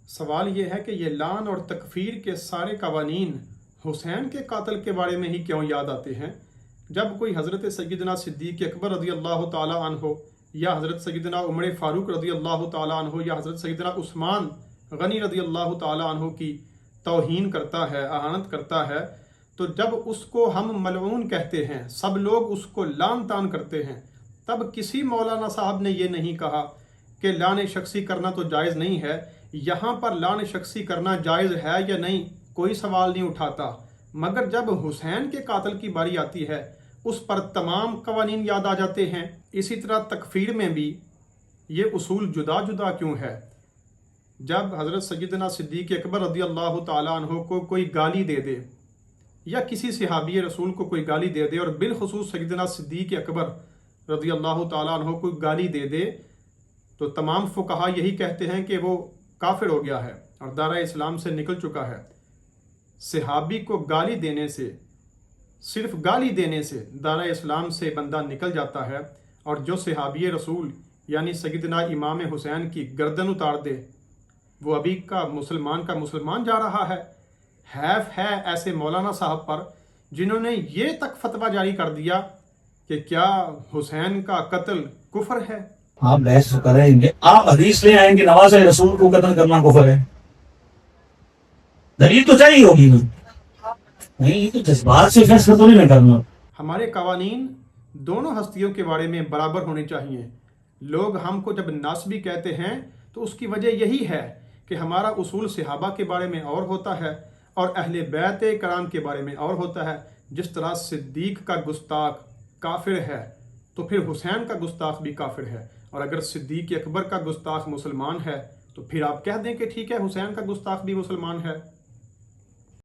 سوال یہ ہے کہ یہ لعن اور تکفیر کے سارے قوانین حسین کے قاتل کے بارے میں ہی کیوں یاد آتے ہیں؟ جب کوئی حضرت سیدنا صدیق اکبر رضی اللہ تعالیٰ عنہ یا حضرت سیدنا عمر فاروق رضی اللہ تعالیٰ عنہ یا حضرت سیدنا عثمان غنی رضی اللہ تعالیٰ عنہ کی توہین کرتا ہے، اہانت کرتا ہے، تو جب اس کو ہم ملعون کہتے ہیں، سب لوگ اس کو لعن طعن کرتے ہیں، تب کسی مولانا صاحب نے یہ نہیں کہا کہ لعن شخصی کرنا تو جائز نہیں ہے۔ یہاں پر لعن شخصی کرنا جائز ہے یا نہیں کوئی سوال نہیں اٹھاتا، مگر جب حسین کے قاتل کی باری آتی ہے اس پر تمام قوانین یاد آ جاتے ہیں۔ اسی طرح تکفیر میں بھی یہ اصول جدا جدا کیوں ہے؟ جب حضرت سیدنا صدیق اکبر رضی اللہ تعالیٰ عنہ کو کوئی گالی دے دے یا کسی صحابی رسول کو کوئی گالی دے دے، اور بالخصوص سیدنا صدیق اکبر رضی اللہ تعالیٰ عنہ کو گالی دے دے، تو تمام فقہا یہی کہتے ہیں کہ وہ کافر ہو گیا ہے اور دائرہ اسلام سے نکل چکا ہے۔ صحابی کو گالی دینے سے، صرف گالی دینے سے دائرہ اسلام سے بندہ نکل جاتا ہے، اور جو صحابی رسول یعنی سیدنا امام حسین کی گردن اتار دے وہ ابھی کا مسلمان جا رہا ہے۔ حیف ہے ایسے مولانا صاحب پر جنہوں نے یہ تک فتویٰ جاری کر دیا کہ کیا حسین کا قتل کفر ہے۔ آپ بحث کریں گے، آپ حدیث لے آئیں گے نواز رسول کو قتل کرنا کفر ہے، دلیل تو چاہیے ہوگی نا، نہیں یہ تو جذبات سے فیصلہ تو نہیں کرنا۔ ہمارے قوانین دونوں ہستیوں کے بارے میں برابر ہونے چاہیے۔ لوگ ہم کو جب ناسبی کہتے ہیں تو اس کی وجہ یہی ہے کہ ہمارا اصول صحابہ کے بارے میں اور ہوتا ہے اور اہل بیت کرام کے بارے میں اور ہوتا ہے۔ جس طرح صدیق کا گستاخ کافر ہے تو پھر حسین کا گستاخ بھی کافر ہے، اور اگر صدیق اکبر کا گستاخ مسلمان ہے تو پھر آپ کہہ دیں کہ ٹھیک ہے حسین کا گستاخ بھی مسلمان ہے۔